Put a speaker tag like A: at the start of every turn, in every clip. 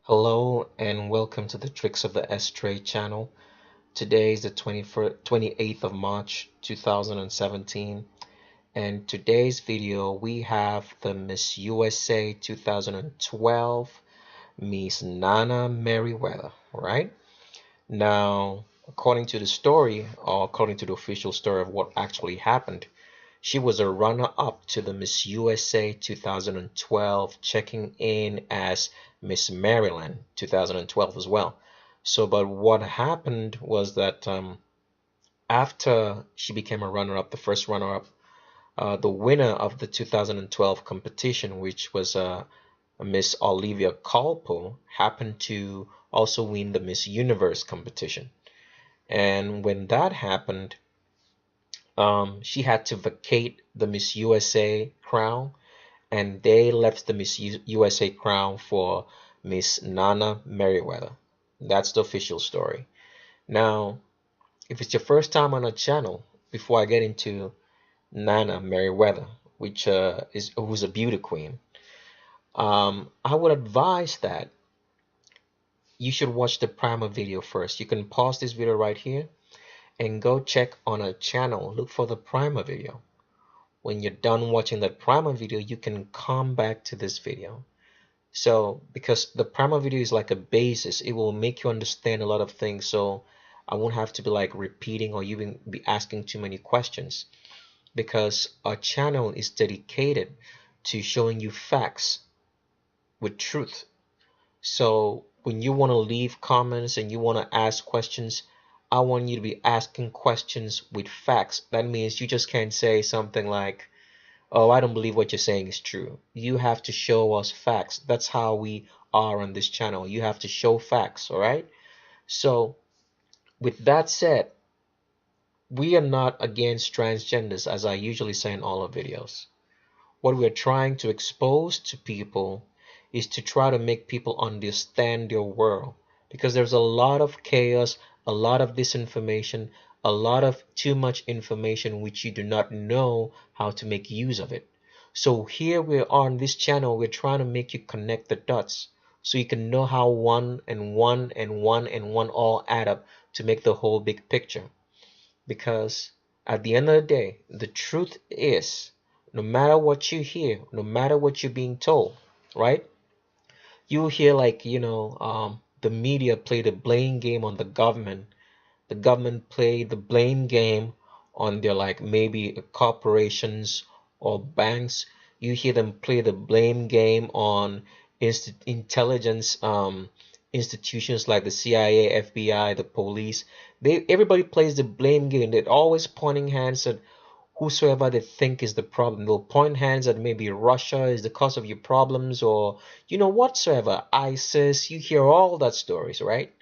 A: Hello and welcome to the Tricks of the S-Tray channel. Today is the 28th of March 2017, and today's video we have the Miss USA 2012 Miss Nana Meriwether, right? Now, according to the story, or according to the official story of what actually happened, she was a runner-up to the Miss USA 2012, checking in as Miss Maryland 2012 as well. So, but what happened was that after she became a runner-up, the first runner-up, the winner of the 2012 competition, which was Miss Olivia Colpo, happened to also win the Miss Universe competition. And when that happened, she had to vacate the Miss USA crown, and they left the Miss USA crown for Miss Nana Meriwether. That's the official story. Now, if it's your first time on our channel, before I get into Nana Meriwether, which who's a beauty queen, I would advise that you should watch the primer video first. You can pause this video right here and go check on our channel. Look for the primer video. When you're done watching that primer video, you can come back to this video. So, because the primer video is like a basis, it will make you understand a lot of things. So, I won't have to be like repeating or even be asking too many questions, because our channel is dedicated to showing you facts with truth. So, when you want to leave comments and you want to ask questions, I want you to be asking questions with facts. That means you just can't say something like, "Oh, I don't believe what you're saying is true." You have to show us facts. That's how we are on this channel. You have to show facts, all right? So, with that said, we are not against transgenders, as I usually say in all our videos. What we're trying to expose to people is to try to make people understand their world, because there's a lot of chaos, a lot of disinformation, a lot of too much information which you do not know how to make use of it. So here we are on this channel, we're trying to make you connect the dots so you can know how one and one and one and one all add up to make the whole big picture. Because at the end of the day, the truth is, no matter what you hear, no matter what you're being told, right? You hear like, the media play the blame game on the government. The government play the blame game on their like maybe corporations or banks. You hear them play the blame game on intelligence institutions like the CIA, FBI, the police. Everybody plays the blame game. They're always pointing hands at whosoever they think is the problem. They'll point hands at maybe Russia is the cause of your problems, or whatsoever, ISIS. You hear all that stories, right?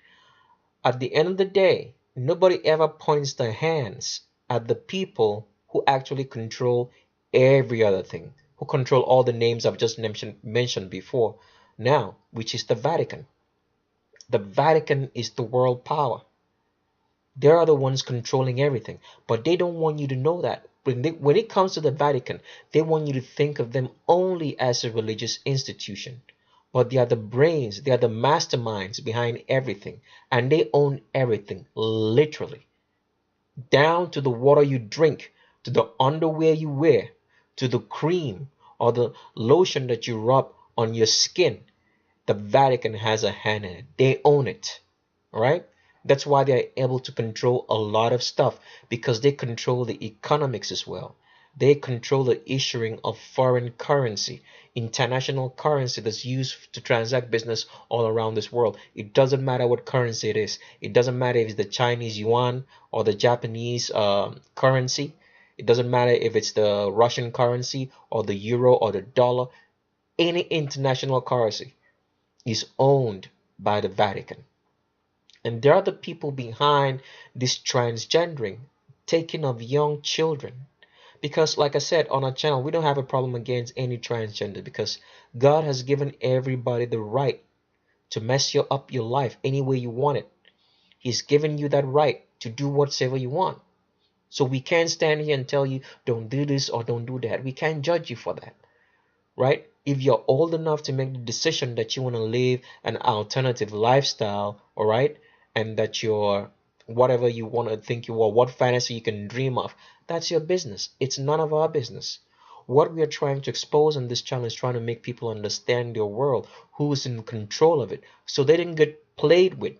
A: At the end of the day, nobody ever points their hands at the people who actually control every other thing, who control all the names I've just mentioned before now, which is the Vatican. The Vatican is the world power. They are the ones controlling everything, but they don't want you to know that. When it comes to the Vatican, they want you to think of them only as a religious institution. But they are the brains, they are the masterminds behind everything, and they own everything, literally. Down to the water you drink, to the underwear you wear, to the cream or the lotion that you rub on your skin. The Vatican has a hand in it. They own it. All right? That's why they are able to control a lot of stuff, because they control the economics as well. They control the issuing of foreign currency, international currency that's used to transact business all around this world. It doesn't matter what currency it is. It doesn't matter if it's the Chinese yuan or the Japanese currency. It doesn't matter if it's the Russian currency or the euro or the dollar. Any international currency is owned by the Vatican. And there are the people behind this transgendering, taking of young children. Because like I said on our channel, we don't have a problem against any transgender, because God has given everybody the right to mess up your life any way you want it. He's given you that right to do whatever you want. So we can't stand here and tell you don't do this or don't do that. We can't judge you for that. Right? if you're old enough to make the decision that you want to live an alternative lifestyle, all right, and that you're whatever you want to think you are, what fantasy you can dream of, that's your business. It's none of our business. What we are trying to expose on this channel is trying to make people understand their world, who's in control of it, so they didn't get played with.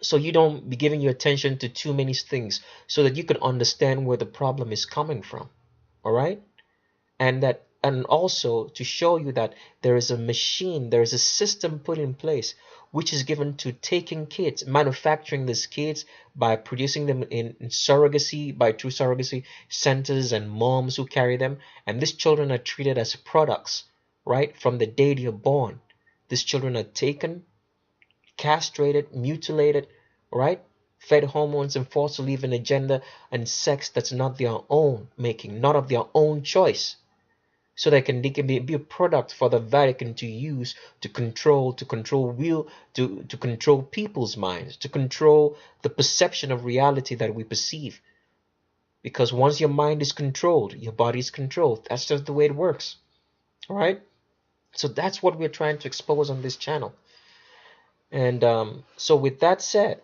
A: So you don't be giving your attention to too many things, so that you can understand where the problem is coming from. All right? And also to show you that there is a machine, there is a system put in place which is given to taking kids, manufacturing these kids by producing them in surrogacy, by true surrogacy centers and moms who carry them. And these children are treated as products, right? From the day they're born. These children are taken, castrated, mutilated, right? Fed hormones and forced to live an agenda and sex that's not their own making, not of their own choice, so they can be a product for the Vatican to use to control people's minds, to control the perception of reality that we perceive. Because once your mind is controlled, your body is controlled. That's just the way it works. All right. So that's what we're trying to expose on this channel. And so with that said,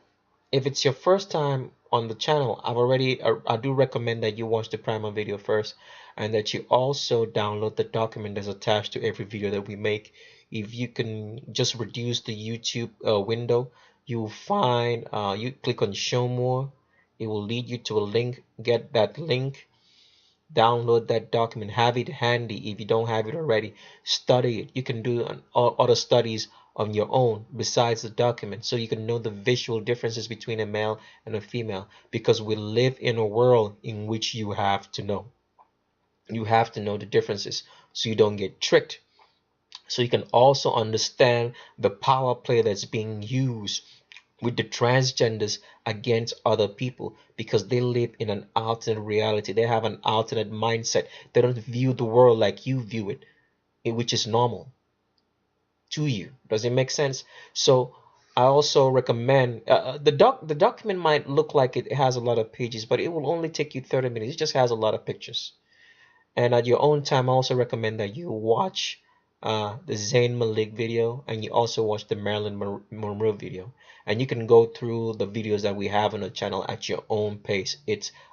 A: if it's your first time on the channel, I do recommend that you watch the primer video first, and that you also download the document that's attached to every video that we make. If you can just reduce the YouTube window, you will find you click on show more, it will lead you to a link. Get that link, download that document, have it handy. If you don't have it already, study it. You can do other studies on your own besides the document, so you can know the visual differences between a male and a female, because we live in a world in which you have to know the differences, so you don't get tricked, so you can also understand the power play that's being used with the transgenders against other people, because they live in an alternate reality. They have an alternate mindset. They don't view the world like you view it, which is normal to you. Does it make sense? So I also recommend the document might look like it has a lot of pages, but it will only take you 30 minutes. It just has a lot of pictures. And at your own time, I also recommend that you watch the Zayn Malik video, and you also watch the Marilyn Monroe video. And you can go through the videos that we have on the channel at your own pace.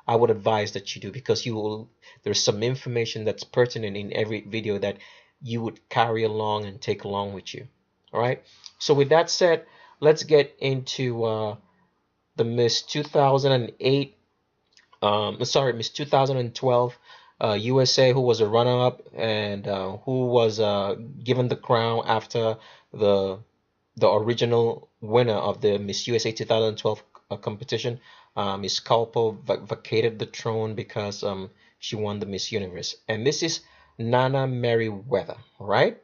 A: I would advise that you do, because there's some information that's pertinent in every video that you would carry along and take along with you. All right. So with that said, let's get into the Miss 2008 Miss 2012 USA, who was a runner-up, and who was given the crown after the original winner of the Miss USA 2012 competition. Miss Culpo vacated the throne because she won the Miss Universe, and this is Nana Meriwether, right?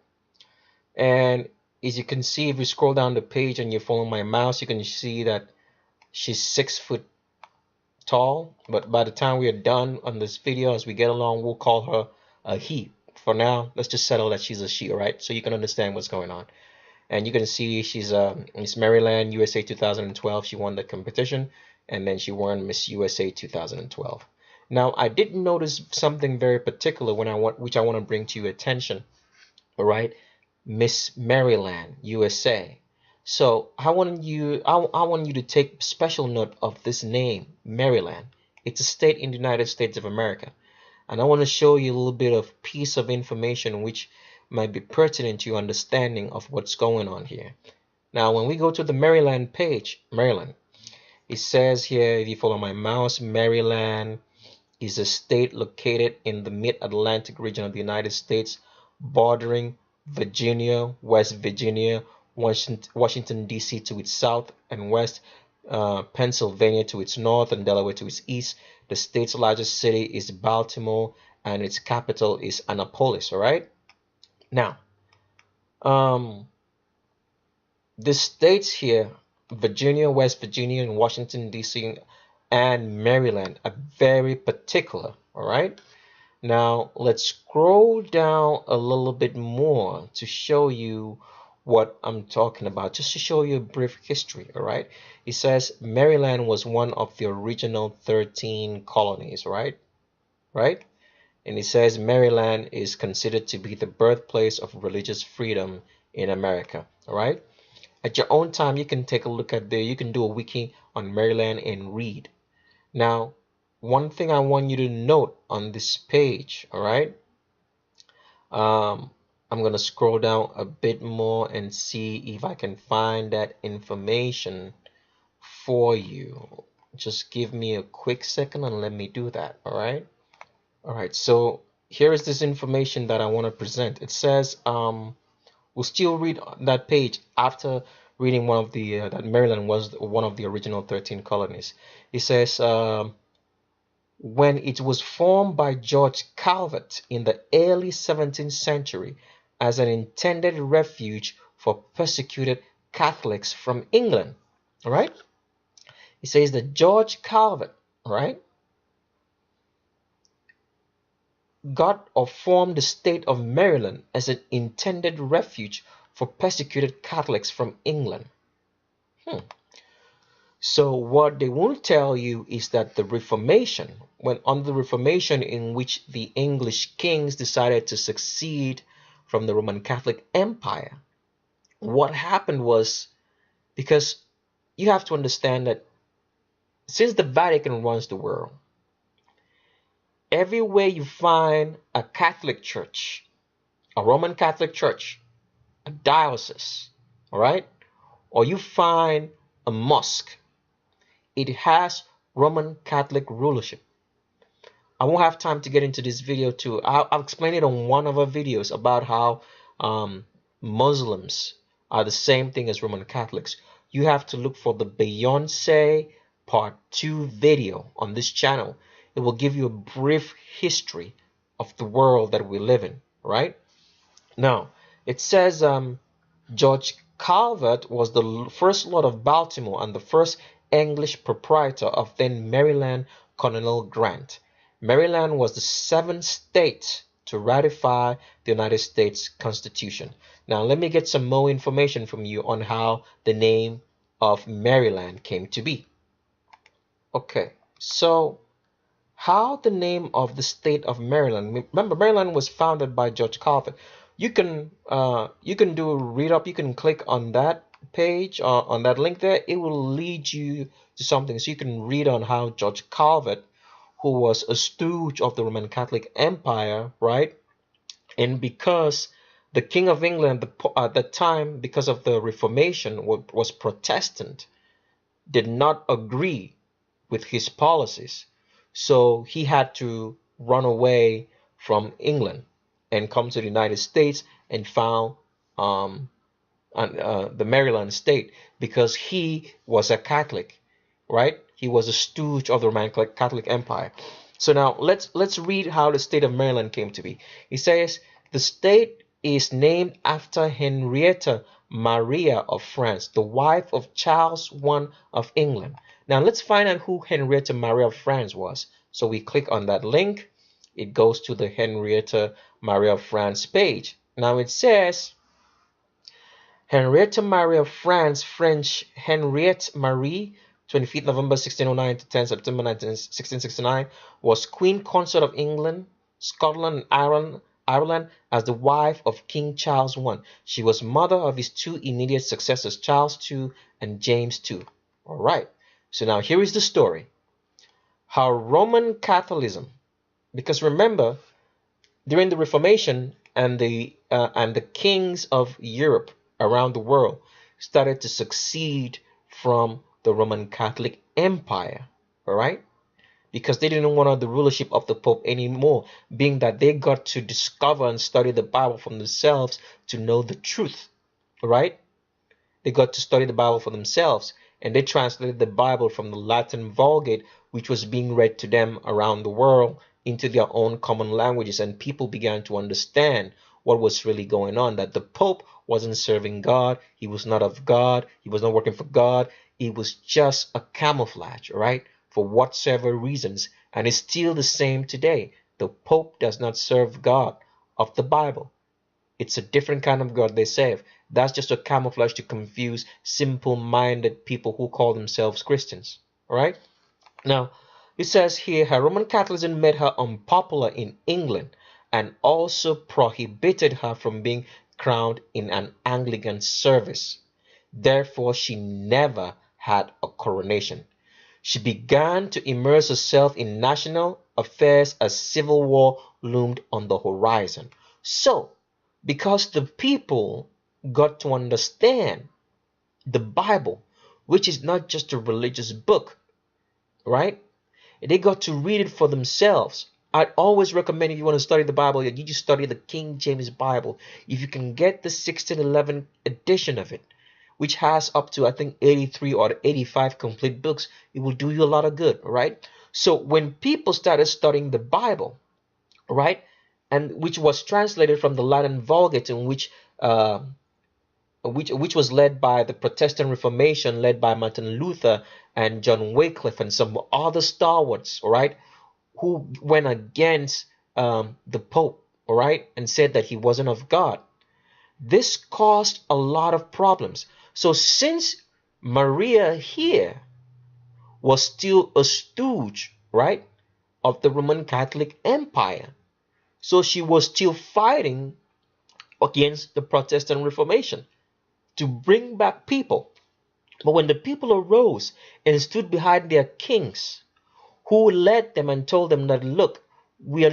A: And as you can see, if you scroll down the page and you follow my mouse, you can see that she's 6 foot tall, but by the time we are done on this video, as we get along, we'll call her a he. For now, let's just settle that she's a she, all right? So you can understand what's going on. And you can see she's Miss Maryland USA 2012. She won the competition, and then she won Miss USA 2012. Now, I did notice something very particular which I want to bring to your attention, all right? Miss Maryland USA. So I want you to take special note of this name, Maryland. It's a state in the United States of America. And I want to show you a little bit of piece of information which might be pertinent to your understanding of what's going on here. Now, when we go to the Maryland page, Maryland, it says here, if you follow my mouse, Maryland is a state located in the mid-Atlantic region of the United States, bordering Virginia, West Virginia, Washington, D.C. to its south and west, Pennsylvania to its north, and Delaware to its east. The state's largest city is Baltimore, and its capital is Annapolis. All right. Now, the states here, Virginia, West Virginia, and Washington, D.C., and Maryland, are very particular. All right. Now, let's scroll down a little bit more to show you what I'm talking about, just to show you a brief history, all right? It says Maryland was one of the original 13 colonies, right? Right? and it says Maryland is considered to be the birthplace of religious freedom in America. All right. At your own time, you can take a look at there. You can do a wiki on Maryland and read. Now, one thing I want you to note on this page, all right? I'm gonna scroll down a bit more and see if I can find that information for you. Just give me a quick second and let me do that, all right? All right, so here is this information that I want to present. It says, we'll still read that page after reading one of the that Maryland was one of the original 13 colonies. It says, when it was formed by George Calvert in the early 17th century as an intended refuge for persecuted Catholics from England. All right? It says that George Calvert, all right, got or formed the state of Maryland as an intended refuge for persecuted Catholics from England. So what they won't tell you is that the Reformation, when under the Reformation in which the English kings decided to succeed from the Roman Catholic Empire, what happened was, because you have to understand that since the Vatican runs the world, everywhere you find a Catholic church, a Roman Catholic church, a diocese, all right, or you find a mosque, it has Roman Catholic rulership. I won't have time to get into this video too. I'll explain it on one of our videos about how Muslims are the same thing as Roman Catholics. You have to look for the Beyonce Part 2 video on this channel. It will give you a brief history of the world that we live in, right? Now, it says George Calvert was the first Lord of Baltimore and the first English proprietor of then Maryland Colonel Grant. Maryland was the seventh state to ratify the United States Constitution. Now, let me get some more information from you on how the name of Maryland came to be. Okay, so how the name of the state of Maryland. Remember, Maryland was founded by George Calvert. You can do a read up. You can click on that page on that link there. It will lead you to something, so you can read on how George Calvert, who was a stooge of the Roman Catholic Empire, right? And because the King of England at that time, because of the Reformation, was Protestant, did not agree with his policies. So he had to run away from England and come to the United States and found the Maryland state because he was a Catholic, right? He was a stooge of the Roman Catholic Empire. So now let's read how the state of Maryland came to be. He says the state is named after Henrietta Maria of France, the wife of Charles I of England. Now let's find out who Henrietta Maria of France was. So we click on that link. It goes to the Henrietta Maria of France page. Now it says Henrietta Marie of France, French Henriette Marie, 25th November 1609 to 10 September 1669, was Queen Consort of England, Scotland, and Ireland as the wife of King Charles I. She was mother of his two immediate successors, Charles II and James II. All right, so now here is the story. How Roman Catholicism, because remember, during the Reformation and the kings of Europe around the world started to succeed from the Roman Catholic Empire, all right? Because they didn't want the rulership of the Pope anymore, being that they got to discover and study the Bible for themselves to know the truth, all right? They got to study the Bible for themselves, and they translated the Bible from the Latin Vulgate, which was being read to them around the world, into their own common languages, and people began to understand what was really going on, that the Pope wasn't serving God, he was not of God, he was not working for God, it was just a camouflage, right, for whatsoever reasons, and it's still the same today. The Pope does not serve God of the Bible. It's a different kind of God they serve. That's just a camouflage to confuse simple-minded people who call themselves Christians. All right? Now, It says here her Roman Catholicism made her unpopular in England and also prohibited her from being crowned in an Anglican service. Therefore, she never had a coronation. She began to immerse herself in national affairs as civil war loomed on the horizon. So, because the people got to understand the Bible, which is not just a religious book, right? They got to read it for themselves. I always recommend, if you want to study the Bible, you just study the King James Bible. If you can get the 1611 edition of it, which has up to, I think, 83 or 85 complete books, it will do you a lot of good, right? So when people started studying the Bible, right, and which was translated from the Latin Vulgate, in which was led by the Protestant Reformation, led by Martin Luther and John Wycliffe and some other stalwarts, all right, who went against the Pope, all right, and said that he wasn't of God. This caused a lot of problems. So since Maria here was still a stooge, right, of the Roman Catholic Empire, so she was still fighting against the Protestant Reformation to bring back people. But when the people arose and stood behind their kings, who led them and told them that, look,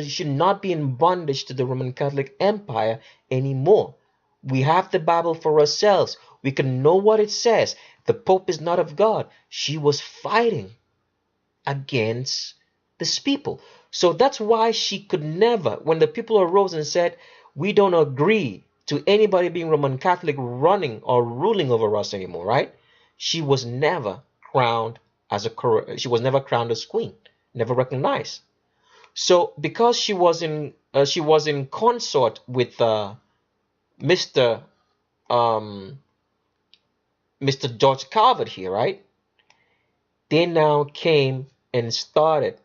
A: should not be in bondage to the Roman Catholic Empire anymore. We have the Bible for ourselves. We can know what it says. The Pope is not of God. She was fighting against these people. So that's why she could never, when the people arose and said, we don't agree to anybody being Roman Catholic running or ruling over us anymore, right? She was never crowned she was never crowned as queen, never recognized. So because she was in consort with Mr. Um, Mr. George Calvert here, right? They now came and started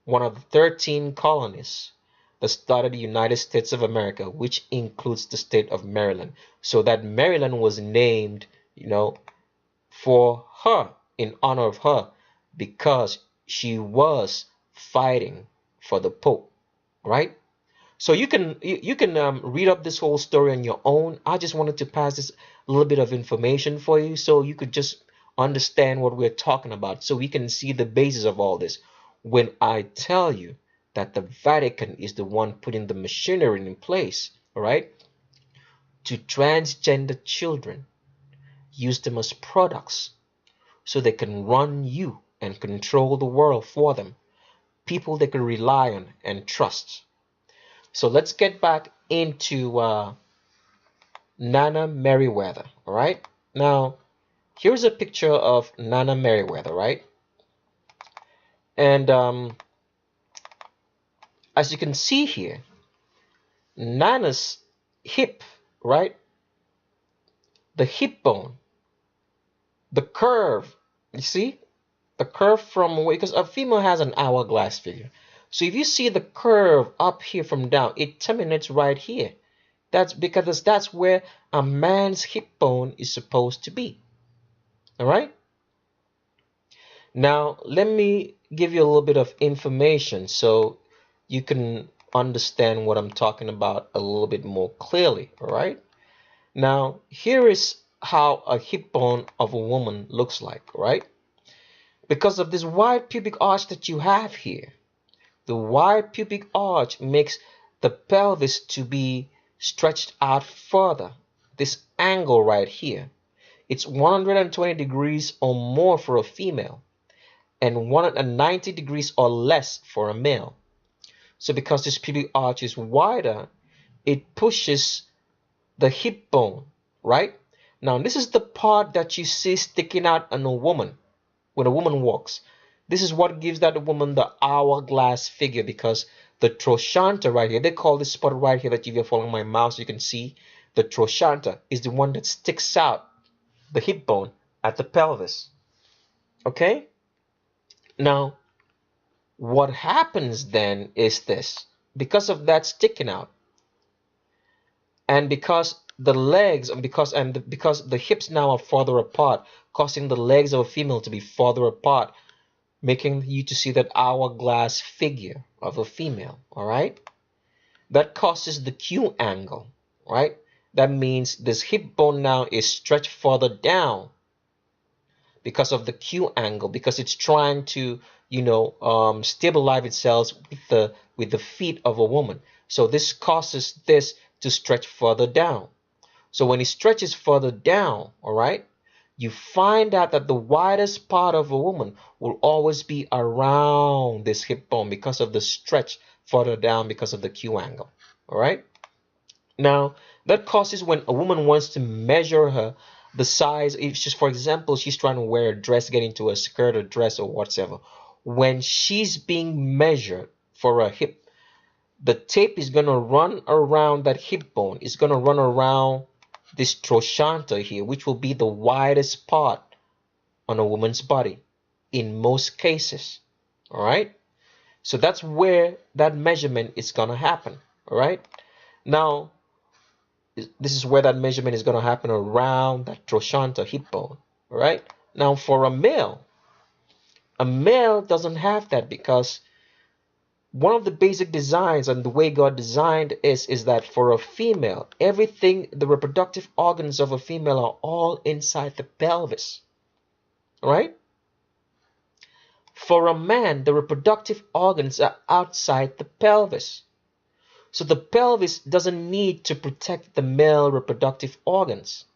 A: one of the 13 colonies that started the United States of America, which includes the state of Maryland. So that Maryland was named, for her, in honor of her, because she was fighting for the Pope, right? So you can read up this whole story on your own. I just wanted to pass this little bit of information for you so you could just understand what we're talking about, so we can see the basis of all this. When I tell you that the Vatican is the one putting the machinery in place, all right, to transgender children, use them as products so they can run you and control the world for them, people they can rely on and trust. So let's get back into Nana Meriwether, all right? Now, here's a picture of Nana Meriwether, right? And as you can see here, Nana's hip, right? The hip bone, the curve, you see? The curve from, because a female has an hourglass figure. So if you see the curve up here from down, it terminates right here. That's because that's where a man's hip bone is supposed to be. All right? Now, let me give you a little bit of information so you can understand what I'm talking about a little bit more clearly. All right? Now, here is how a hip bone of a woman looks like. All right? Because of this wide pubic arch that you have here, the wide pubic arch makes the pelvis to be stretched out further. This angle right here, it's 120 degrees or more for a female and 190 degrees or less for a male. So because this pubic arch is wider, it pushes the hip bone, right? Now this is the part that you see sticking out on a woman when a woman walks. This is what gives that woman the hourglass figure, because the trochanter right here, they call this spot right here, that if you're following my mouse, you can see the trochanter is the one that sticks out the hip bone at the pelvis. Okay? Now, what happens then is this. Because of that sticking out, and because the legs, because the hips now are farther apart, causing the legs of a female to be farther apart, making you to see that hourglass figure of a female, all right? That causes the Q angle, right? That means this hip bone now is stretched further down because of the Q angle, because it's trying to, stabilize itself with the feet of a woman. So this causes this to stretch further down. So when it stretches further down, all right, you find out that the widest part of a woman will always be around this hip bone because of the stretch further down because of the Q angle. All right. Now, that causes when a woman wants to measure the size, if she's, for example, she's trying to wear a dress, get into a skirt or dress or whatever, when she's being measured for a hip, the tape is going to run around that hip bone. It's going to run around this trochanter here, which will be the widest part on a woman's body in most cases. All right. So that's where that measurement is going to happen. All right. Now, this is where that measurement is going to happen around that trochanter hip bone. All right. Now, for a male doesn't have that because one of the basic designs and the way God designed is that for a female, everything, the reproductive organs of a female are all inside the pelvis. All right. For a man, the reproductive organs are outside the pelvis. So the pelvis doesn't need to protect the male reproductive organs.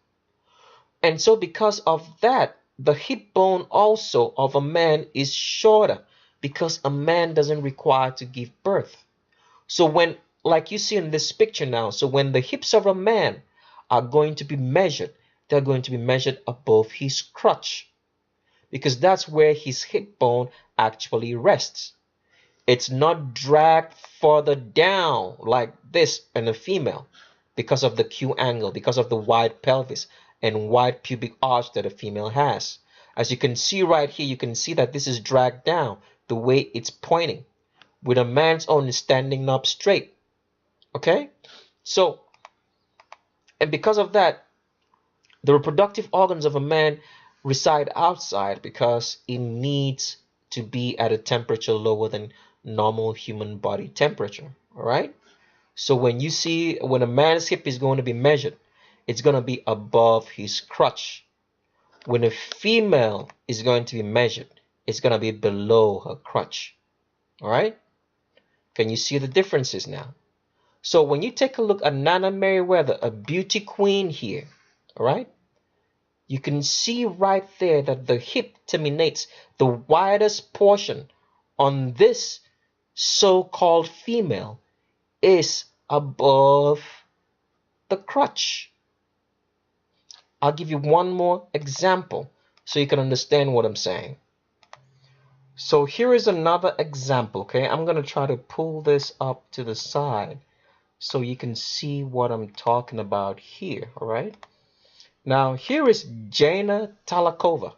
A: And so because of that, the hip bone also of a man is shorter because a man doesn't require to give birth. So when, like you see in this picture now, so when the hips of a man are going to be measured, they're going to be measured above his crotch because that's where his hip bone actually rests. It's not dragged further down like this in a female because of the Q angle, because of the wide pelvis and wide pubic arch that a female has. As you can see right here, you can see that this is dragged down the way it's pointing, with a man's own standing up straight. Okay? So, and because of that, the reproductive organs of a man reside outside because it needs to be at a temperature lower than normal human body temperature. All right? So when a man's hip is going to be measured, it's going to be above his crotch. When a female is going to be measured, it's going to be below her crotch. All right? Can you see the differences now? So when you take a look at Nana Meriwether, a beauty queen here, all right? You can see right there that the hip terminates, the widest portion on this so-called female is above the crotch. I'll give you one more example so you can understand what I'm saying. So here is another example, okay? I'm going to try to pull this up to the side so you can see what I'm talking about here, all right? Now, here is Jana Talakova.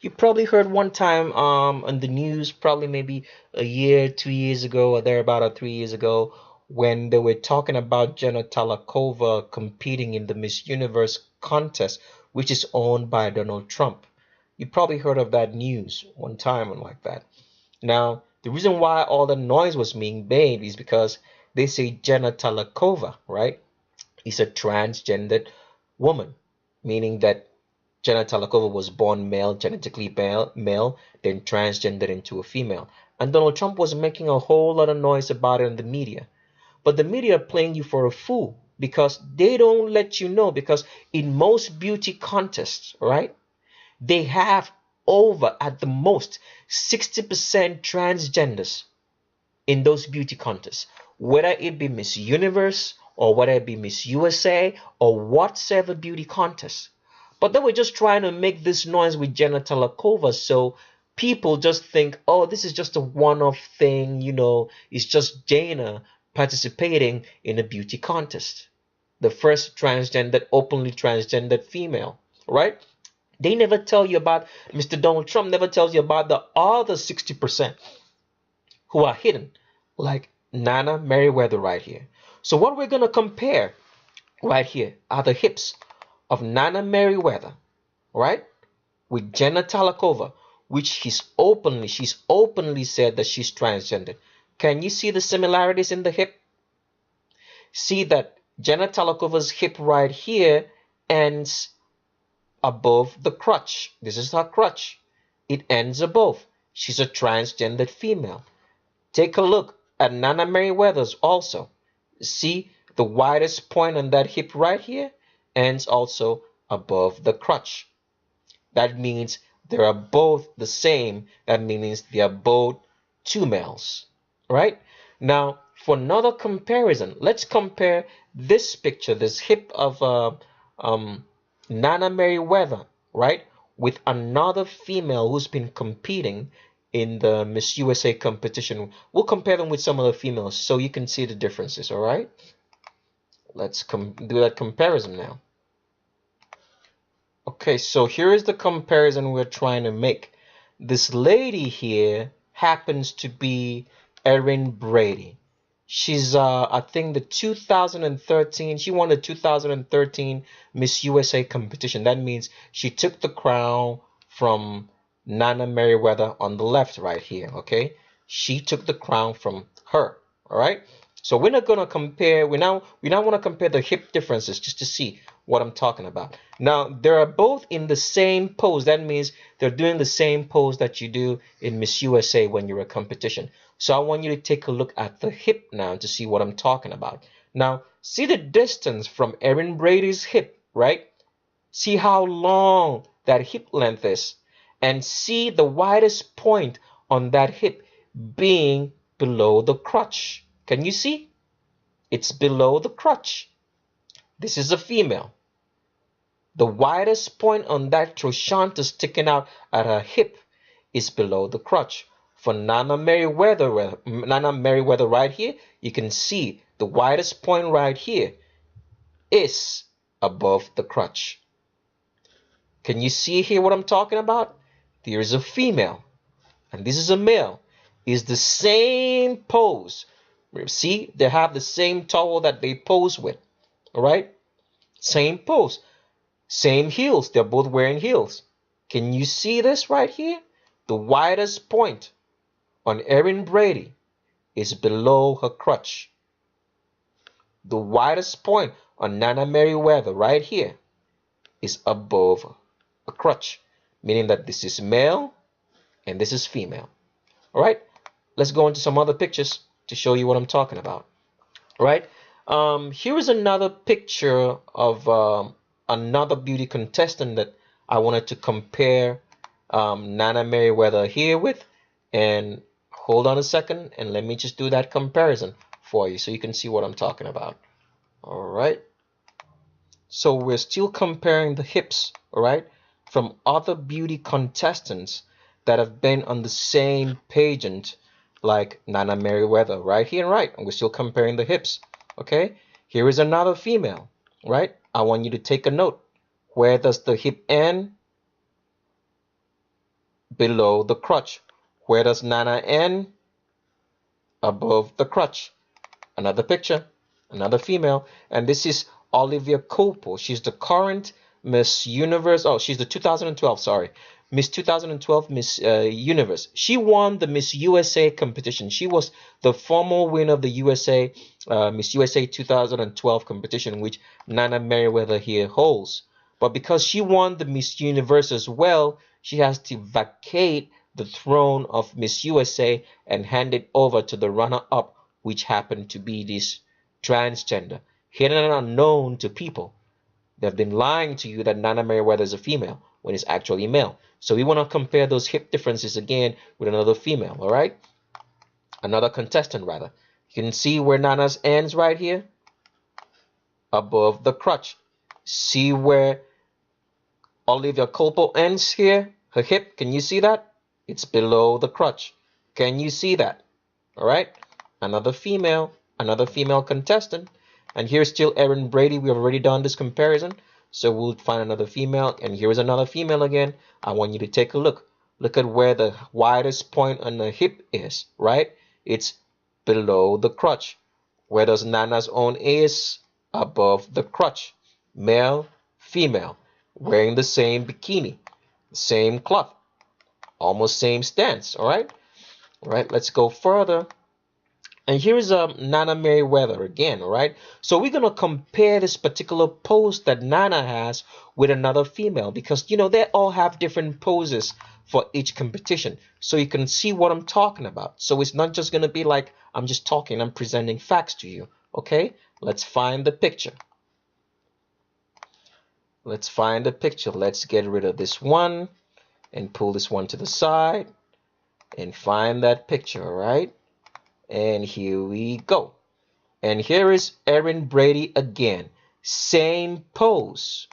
A: You probably heard one time on the news, probably maybe a year, 2 years ago, or thereabout, or 3 years ago, when they were talking about Jana Talakova competing in the Miss Universe contest, which is owned by Donald Trump. You probably heard of that news one time and like that. Now, the reason why all the noise was being made is because they say Jana Talakova, right, is a transgendered woman, meaning that Jana Talakova was born male, genetically male, then transgendered into a female. And Donald Trump was making a whole lot of noise about it in the media. But the media are playing you for a fool because they don't let you know, because in most beauty contests, right, they have over at the most 60% transgenders in those beauty contests, whether it be Miss Universe or whether it be Miss USA or whatever beauty contest. But they were just trying to make this noise with Jana Talakova, so people just think, oh, this is just a one-off thing, it's just Jana participating in a beauty contest. The first transgendered, openly transgendered female, right? They never tell you about, Mr. Donald Trump never tells you about the other 60% who are hidden, like Nana Meriwether right here. So what we're going to compare right here are the hips of Nana Meriwether, right, with Jana Talakova. which she's openly said that she's transgender. Can you see the similarities in the hip? See that Jenna Talakova's hip right here ends above the crotch. This is her crotch. It ends above. She's a transgendered female. Take a look at Nana Meriwether's also. See the widest point on that hip right here ends also above the crotch. That means they are both the same. That means they are both two males. Right? Now, for another comparison, let's compare this picture, this hip of Nana Meriwether, right, with another female who's been competing in the Miss USA competition. We'll compare them with some other females so you can see the differences, all right? Let's do that comparison now. Okay, so here is the comparison we're trying to make. This lady here happens to be Erin Brady. She's, I think, the 2013, she won the 2013 Miss USA competition. That means she took the crown from Nana Meriwether on the left right here, okay? She took the crown from her, all right? So we're not going to compare, we now want to compare the hip differences just to see what I'm talking about. Now, they are both in the same pose. That means they're doing the same pose that you do in Miss USA when you're a competition. So I want you to take a look at the hip now to see what I'm talking about. Now, see the distance from Erin Brady's hip, right? See how long that hip length is. And see the widest point on that hip being below the crotch. Can you see? It's below the crotch. This is a female. The widest point on that trochanter sticking out at her hip is below the crotch. For Nana Meriwether right here, you can see the widest point right here is above the crotch. Can you see here what I'm talking about? There is a female and this is a male. It's the same pose. See, they have the same towel that they pose with. All right? Same pose. Same heels. They're both wearing heels. Can you see this right here? The widest point on Erin Brady is below her crotch. The widest point on Nana Meriwether right here is above a crotch, meaning that this is male and this is female. All right? Let's go into some other pictures to show you what I'm talking about. All right? Here is another picture of another beauty contestant that I wanted to compare Nana Meriwether here with. And hold on a second and let me just do that comparison for you so you can see what I'm talking about. All right. So we're still comparing the hips, all right, from other beauty contestants that have been on the same pageant like Nana Meriwether right here and right. And we're still comparing the hips. Okay. Here is another female, right? I want you to take a note. Where does the hip end? Below the crotch. Where does Nana end? Above the crotch. Another picture, another female, and this is Olivia Copo. She's the current Miss Universe. Oh, she's the 2012, sorry. Miss 2012 Miss Universe. She won the Miss USA competition. She was the former winner of the USA Miss USA 2012 competition, which Nana Meriwether here holds. But because she won the Miss Universe as well, she has to vacate the throne of Miss USA and hand it over to the runner-up, which happened to be this transgender, hidden and unknown to people. They've been lying to you that Nana Meriwether is a female when it's actually male. So we want to compare those hip differences again with another female, all right? Another contestant, rather. You can see where Nana's ends right here? Above the crotch. See where Olivia Culpo ends here? Her hip, can you see that? It's below the crotch. Can you see that? All right? Another female contestant. And here's still Erin Brady. We have already done this comparison. So we'll find another female. And here is another female again. I want you to take a look. Look at where the widest point on the hip is, right? It's below the crotch. Where does Nana's own is? Above the crotch. Male, female. Wearing the same bikini. Same cloth. Almost same stance. All right. All right. Let's go further. And here is Nana Meriwether again, all right? So we're going to compare this particular pose that Nana has with another female because, you know, they all have different poses for each competition. So you can see what I'm talking about. So it's not just going to be like I'm just talking, I'm presenting facts to you, okay? Let's find the picture. Let's find the picture. Let's get rid of this one and pull this one to the side and find that picture, all right? And here we go. And here is Erin Brady again. Same pose.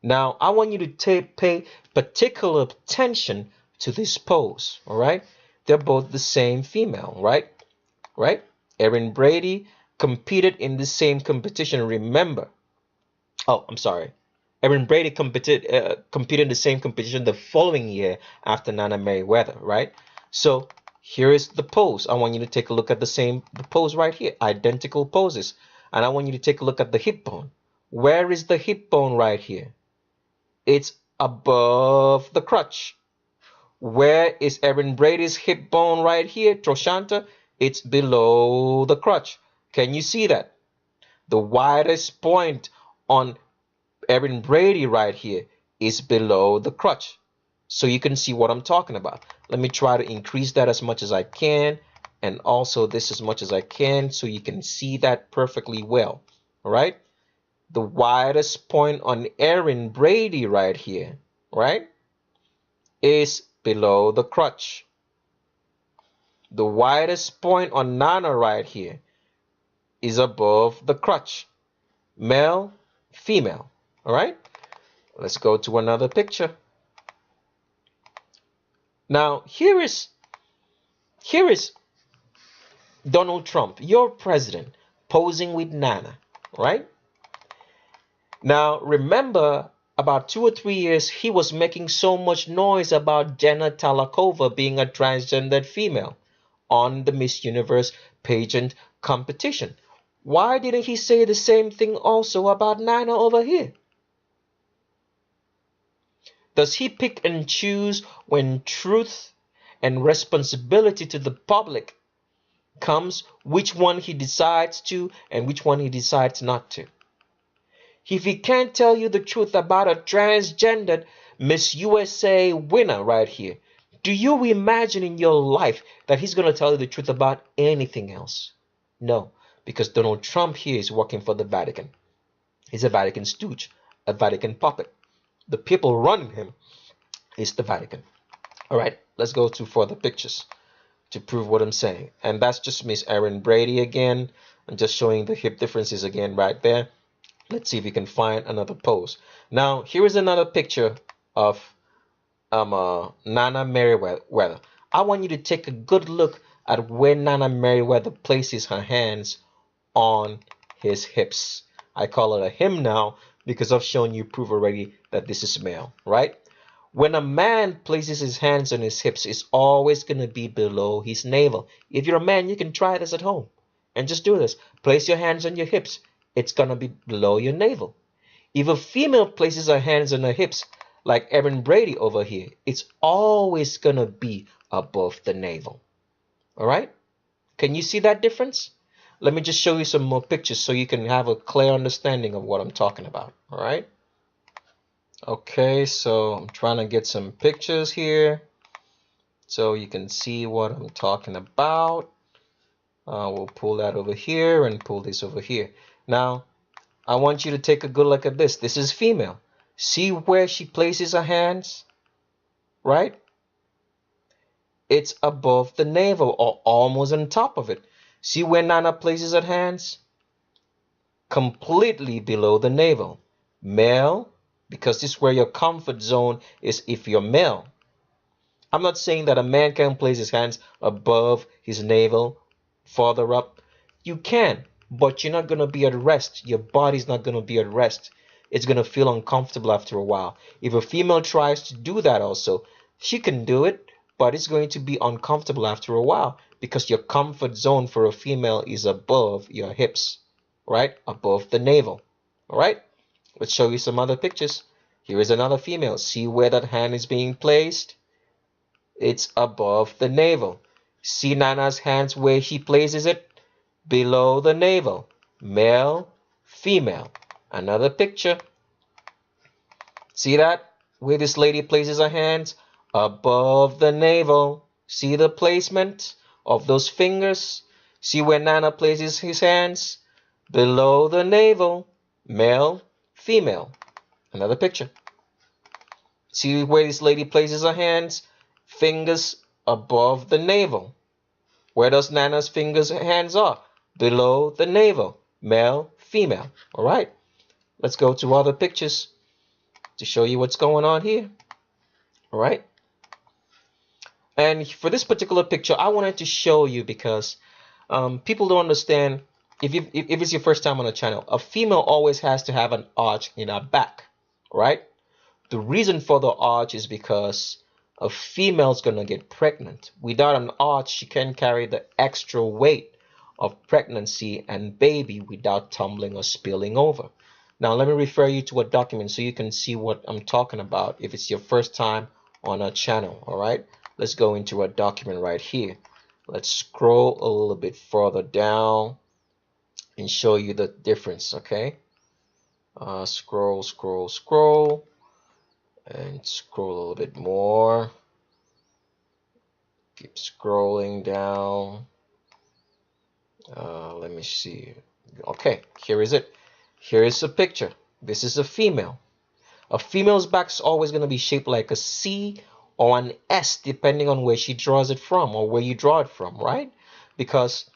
A: Now, I want you to pay particular attention to this pose, all right? They're both the same female, right? Right? Erin Brady competed in the same competition, remember. Oh, I'm sorry. Erin Brady competed in the same competition the following year after Nana Meriwether, right? So here is the pose. I want you to take a look at the pose right here, identical poses. And I want you to take a look at the hip bone. Where is the hip bone right here? It's above the crotch. Where is Erin Brady's hip bone right here, Troshanta? It's below the crotch. Can you see that? The widest point on Erin Brady right here is below the crotch. So you can see what I'm talking about. Let me try to increase that as much as I can, and also this as much as I can so you can see that perfectly well. All right? The widest point on Erin Brady right here, right, is below the crotch. The widest point on Nana right here is above the crotch. Male, female. All right? Let's go to another picture. Now, here is Donald Trump, your president, posing with Nana, right? Now, remember, about 2 or 3 years, he was making so much noise about Jenna Talakova being a transgendered female on the Miss Universe pageant competition. Why didn't he say the same thing also about Nana over here? Does he pick and choose when truth and responsibility to the public comes, which one he decides to and which one he decides not to? If he can't tell you the truth about a transgendered Miss USA winner right here, do you imagine in your life that he's going to tell you the truth about anything else? No, because Donald Trump here is working for the Vatican. He's a Vatican stooge, a Vatican puppet. The people running him is the Vatican. All right, let's go to further pictures to prove what I'm saying. And that's just Miss Erin Brady again. I'm just showing the hip differences again right there. Let's see if we can find another pose. Now, here is another picture of Nana Meriwether. I want you to take a good look at where Nana Meriwether places her hands on his hips. I call it a him now because I've shown you proof already that this is male, right? When a man places his hands on his hips, it's always going to be below his navel. If you're a man, you can try this at home and just do this. Place your hands on your hips. It's going to be below your navel. If a female places her hands on her hips, like Erin Brady over here, it's always going to be above the navel. All right? Can you see that difference? Let me just show you some more pictures so you can have a clear understanding of what I'm talking about. All right? Okay, so I'm trying to get some pictures here so you can see what I'm talking about. We'll pull that over here and pull this over here. Now, I want you to take a good look at this. This is female. See where she places her hands? Right? It's above the navel or almost on top of it. See where Nana places her hands? Completely below the navel. Male, because this is where your comfort zone is if you're male. I'm not saying that a man can place his hands above his navel, farther up. You can, but you're not going to be at rest. Your body's not going to be at rest. It's going to feel uncomfortable after a while. If a female tries to do that also, she can do it, but it's going to be uncomfortable after a while because your comfort zone for a female is above your hips, right? Above the navel, all right? Let's show you some other pictures. Here is another female. See where that hand is being placed? It's above the navel. See Nana's hands where she places it? Below the navel. Male, female. Another picture. See that? Where this lady places her hands? Above the navel. See the placement of those fingers? See where Nana places his hands? Below the navel. Male, female. Another picture. See where this lady places her hands? Fingers above the navel. Where does Nana's hands are? Below the navel. Male, female. All right. Let's go to other pictures to show you what's going on here. All right. And for this particular picture, I wanted to show you because people don't understand. If it's your first time on the channel, a female always has to have an arch in her back, right? The reason for the arch is because a female's gonna get pregnant. Without an arch, she can carry the extra weight of pregnancy and baby without tumbling or spilling over. Now let me refer you to a document so you can see what I'm talking about if it's your first time on our channel. All right, let's go into a document right here. Let's scroll a little bit further down and show you the difference. Okay, scroll and scroll a little bit more. Keep scrolling down. Let me see. Okay, here is it. Here is a picture. This is a female. A female's back is always going to be shaped like a C or an S, depending on where she draws it from or where you draw it from, right? Because,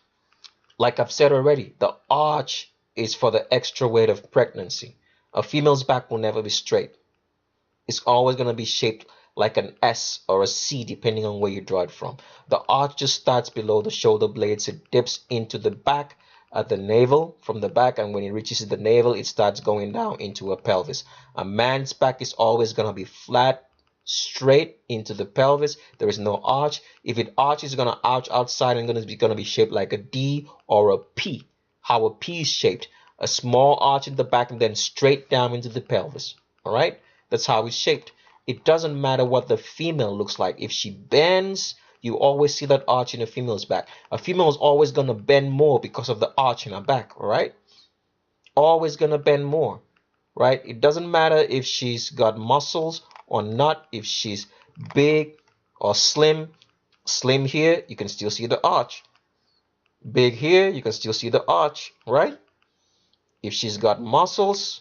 A: like I've said already, the arch is for the extra weight of pregnancy. A female's back will never be straight. It's always going to be shaped like an S or a C, depending on where you draw it from. The arch just starts below the shoulder blades. It dips into the back at the navel from the back, and when it reaches the navel, it starts going down into a pelvis. A man's back is always going to be flat, straight into the pelvis. There is no arch. If it arches, it's going to arch outside and going to be shaped like a D or a P. How a P is shaped. A small arch in the back and then straight down into the pelvis. All right? That's how it's shaped. It doesn't matter what the female looks like. If she bends, you always see that arch in a female's back. A female is always going to bend more because of the arch in her back, all right? Always going to bend more, right? It doesn't matter if she's got muscles or not, if she's big or slim. Slim here, you can still see the arch. Big here, you can still see the arch, right? If she's got muscles,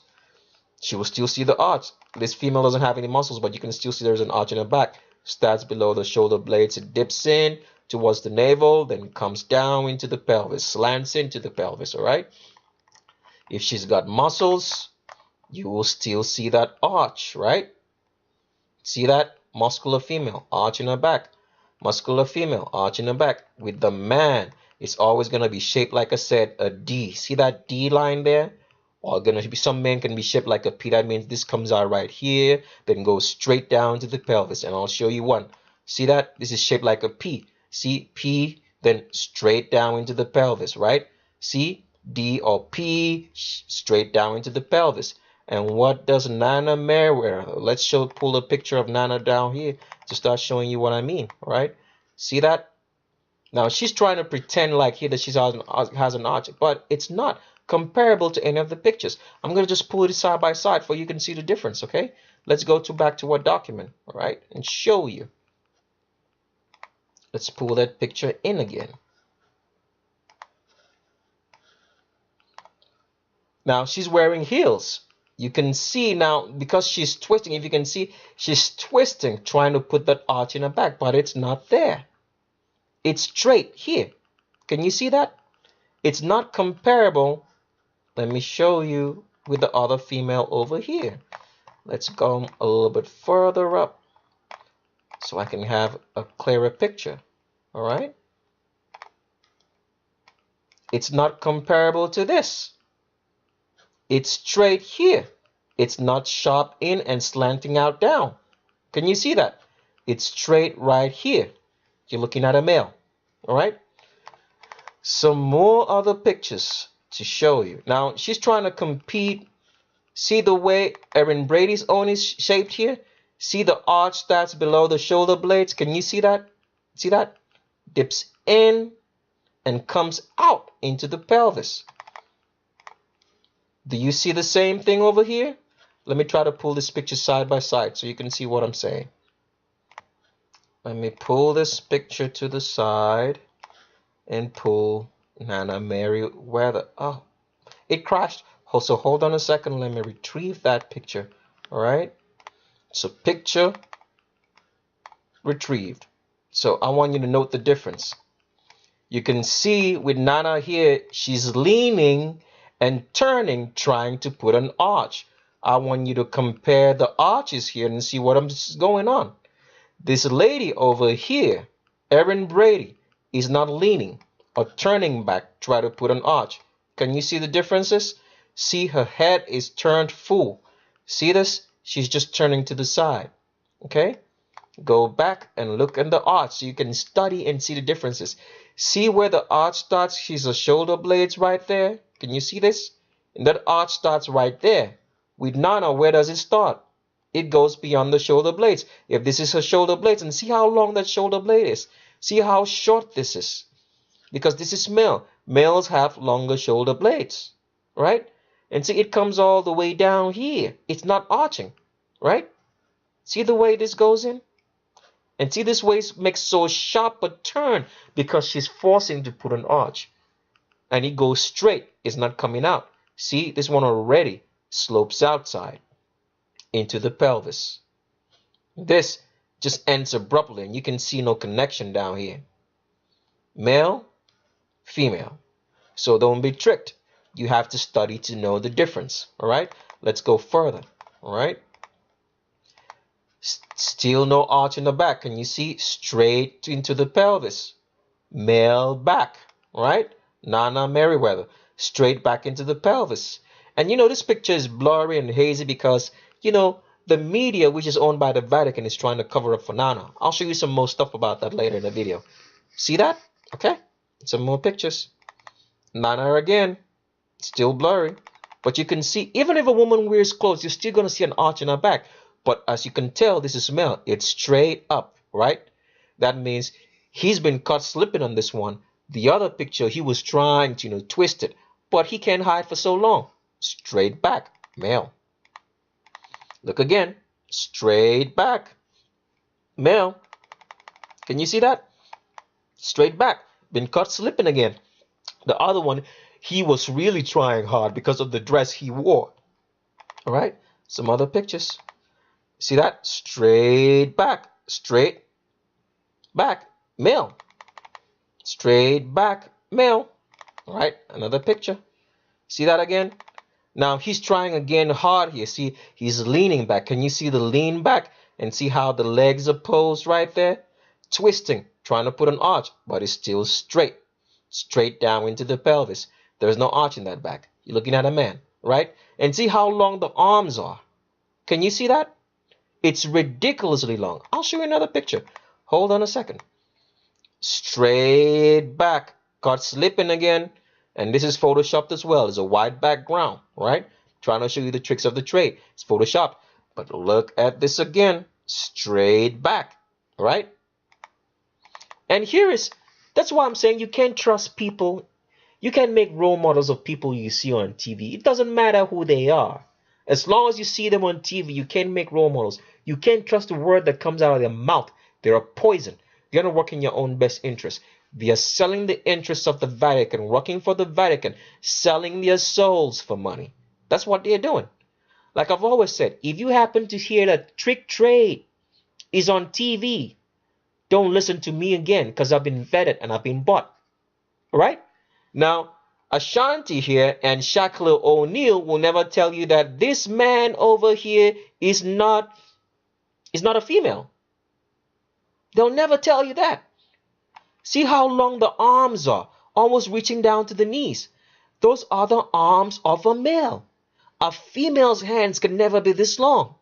A: she will still see the arch. This female doesn't have any muscles, but you can still see there's an arch in her back. Starts below the shoulder blades. It dips in towards the navel, then comes down into the pelvis, slants into the pelvis, all right? If she's got muscles, you will still see that arch, right? See that? Muscular female, arch in her back. Muscular female, arch in her back. With the man, it's always going to be shaped, like I said, a D. See that D line there? Or gonna be some men can be shaped like a P. That means this comes out right here, then goes straight down to the pelvis. And I'll show you one. See that? This is shaped like a P. See P, then straight down into the pelvis, right? See D or P, straight down into the pelvis. And what does Nana Meriwether? Let's pull a picture of Nana down here to start showing you what I mean, right? See that? Now she's trying to pretend like here that she has an arch, but it's not comparable to any of the pictures. I'm going to just pull it side by side so you can see the difference, okay? Let's go back to our document, all right, and show you. Let's pull that picture in again. Now she's wearing heels. You can see now, because she's twisting, if you can see, she's twisting, trying to put that arch in her back, but it's not there. It's straight here. Can you see that? It's not comparable. Let me show you with the other female over here. Let's go a little bit further up so I can have a clearer picture. All right? It's not comparable to this. It's straight here. It's not sharp in and slanting out down. Can you see that? It's straight right here. You're looking at a male. All right? Some more other pictures to show you. Now, she's trying to compete. See the way Erin Brady's own is shaped here? See the arch that's below the shoulder blades? Can you see that? See that? Dips in and comes out into the pelvis. Do you see the same thing over here? Let me try to pull this picture side by side so you can see what I'm saying. Let me pull this picture to the side and pull Nana Meriwether. Oh, it crashed. So hold on a second. Let me retrieve that picture. All right. So picture retrieved. So I want you to note the difference. You can see with Nana here, she's leaning and turning, trying to put an arch. I want you to compare the arches here and see what's going on. This lady over here, Erin Brady, is not leaning or turning back, try to put an arch. Can you see the differences? See, her head is turned full. See this? She's just turning to the side. Okay? Go back and look at the arch so you can study and see the differences. See where the arch starts? She's a shoulder blades right there. Can you see this? And that arch starts right there. With Nana, where does it start? It goes beyond the shoulder blades. If this is her shoulder blades, and see how long that shoulder blade is. See how short this is. Because this is male. Males have longer shoulder blades. Right? And see, it comes all the way down here. It's not arching. Right? See the way this goes in? And see, this waist makes so sharp a turn because she's forcing to put an arch. And it goes straight. It's not coming out. See, this one already slopes outside into the pelvis. This just ends abruptly and you can see no connection down here. Male, female. So don't be tricked. You have to study to know the difference. All right, let's go further. All right. Still no arch in the back. Can you see? Straight into the pelvis. Male back, right? Nana Meriwether. Straight back into the pelvis. And you know, this picture is blurry and hazy because, you know, the media, which is owned by the Vatican, is trying to cover up for Nana. I'll show you some more stuff about that later in the video. See that? Okay. Some more pictures. Nana again. Still blurry. But you can see, even if a woman wears clothes, you're still going to see an arch in her back. But as you can tell, this is male. It's straight up, right? That means he's been caught slipping on this one. The other picture, he was trying to, you know, twist it. But he can't hide for so long. Straight back, male. Look again. Straight back, male. Can you see that? Straight back. Been caught slipping again. The other one, he was really trying hard because of the dress he wore. All right? Some other pictures. See that? Straight back, male. Straight back, male. All right, another picture. See that again? Now he's trying again hard here. See, he's leaning back. Can you see the lean back? And see how the legs are posed right there? Twisting, trying to put an arch, but it's still straight. Straight down into the pelvis. There's no arch in that back. You're looking at a man, right? And see how long the arms are. Can you see that? It's ridiculously long. I'll show you another picture. Hold on a second. Straight back. Caught slipping again. And this is photoshopped as well. It's a white background, right? Trying to show you the tricks of the trade. It's photoshopped. But look at this again. Straight back, right? And that's why I'm saying you can't trust people. You can't make role models of people you see on TV. It doesn't matter who they are. As long as you see them on TV, you can't make role models. You can't trust the word that comes out of their mouth. They're a poison. They're going to work in your own best interest. They are selling the interests of the Vatican, working for the Vatican, selling their souls for money. That's what they're doing. Like I've always said, if you happen to hear that trick trade is on TV, don't listen to me again because I've been vetted and I've been bought. All right? Now, Ashanti here and Shaquille O'Neal will never tell you that this man over here is not a female. They'll never tell you that. See how long the arms are, almost reaching down to the knees. Those are the arms of a male. A female's hands can never be this long.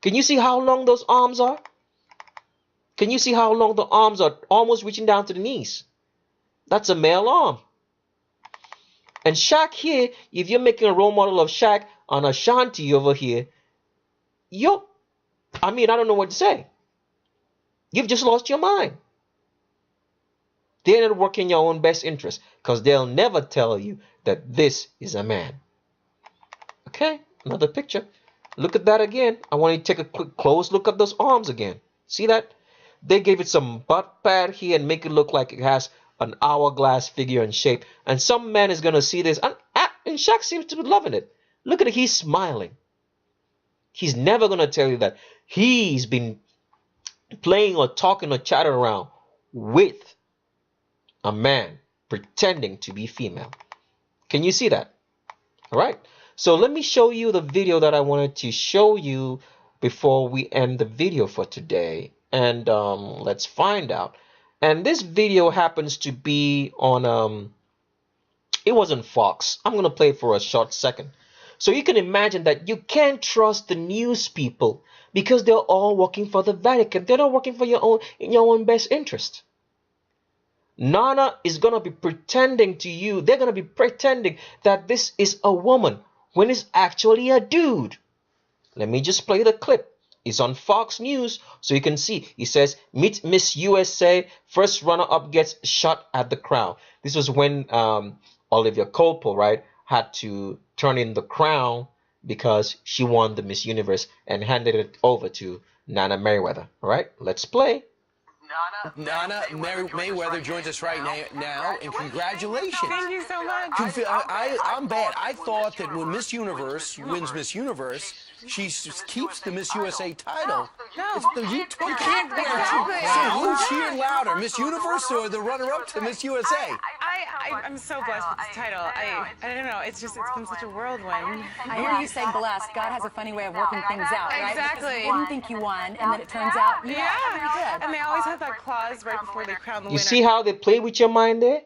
A: Can you see how long those arms are? Can you see how long the arms are, almost reaching down to the knees? That's a male arm. And Shaq here, if you're making a role model of Shaq on Ashanti over here, you're I mean, I don't know what to say. You've just lost your mind. They're not working in your own best interest because they'll never tell you that this is a man. Okay, another picture. Look at that again. I want you to take a quick close look at those arms again. See that? They gave it some butt pad here and make it look like it has an hourglass figure and shape. And some man is going to see this. And Shaq seems to be loving it. Look at it. He's smiling. He's never going to tell you that he's been playing or talking or chatting around with a man pretending to be female. Can you see that? All right. So let me show you the video that I wanted to show you before we end the video for today. And let's find out. And this video happens to be on, it was on Fox. I'm going to play it for a short second. So you can imagine that you can't trust the news people because they're all working for the Vatican. They're not working for in your own best interest. Nana is going to be pretending to you. They're going to be pretending that this is a woman when it's actually a dude. Let me just play the clip. It's on Fox News, so you can see. It says, meet Miss USA, first runner-up gets shot at the crown. This was when Olivia Colpo, right, had to turn in the crown because she won the Miss Universe and handed it over to Nana Meriwether. All right, let's play.
B: Nana Mayweather joins us right now, and congratulations.
C: Thank you so much.
B: I'm bad. I thought that when Miss Universe wins Miss Universe, she keeps the Miss USA title.
C: No.
B: You can't wear
C: Exactly.
B: So who's cheering louder, Miss Universe or the runner-up to Miss USA?
C: I'm so blessed with this title. I don't know. It's been such a whirlwind.
D: I hear you say blessed. God has a funny way of working things out, right?
C: Exactly.
D: Because you didn't think you won, and then it turns out you actually did.
C: And they always have that clause right before they crown the winner.
A: You see how they play with your mind there?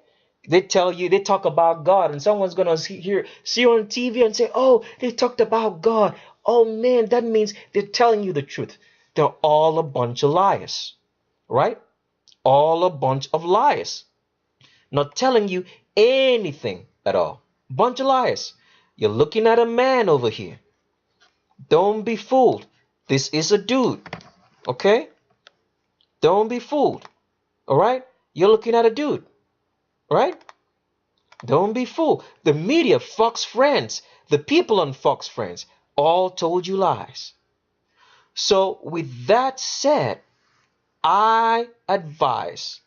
A: They tell you, they talk about God, and someone's going to see you on TV and say, oh, they talked about God. Oh, man, that means they're telling you the truth. They're all a bunch of liars, right? All a bunch of liars. Not telling you anything at all. Bunch of liars. You're looking at a man over here. Don't be fooled. This is a dude, okay? Don't be fooled, all right? You're looking at a dude, all right? Don't be fooled. The media, Fox Friends, the people on Fox Friends, all told you lies. So with that said, I advise,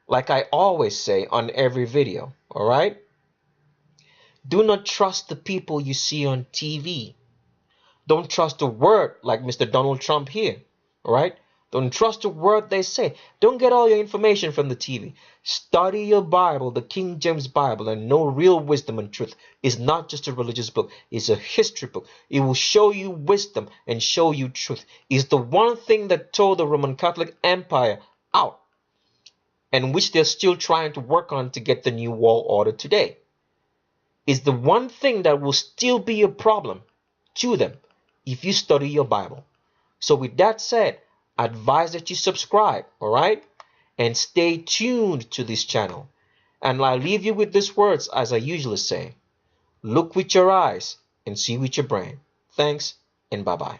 A: like I always say on every video, all right? Do not trust the people you see on TV. Don't trust a word like Mr. Donald Trump here, all right? Don't trust a word they say. Don't get all your information from the TV. Study your Bible, the King James Bible, and know real wisdom and truth is not just a religious book. It's a history book. It will show you wisdom and show you truth. It's the one thing that tore the Roman Catholic Empire out, and which they're still trying to work on to get the new world order today. It's the one thing that will still be a problem to them if you study your Bible. So with that said, I advise that you subscribe, all right? And stay tuned to this channel. And I leave you with these words as I usually say. Look with your eyes and see with your brain. Thanks and bye-bye.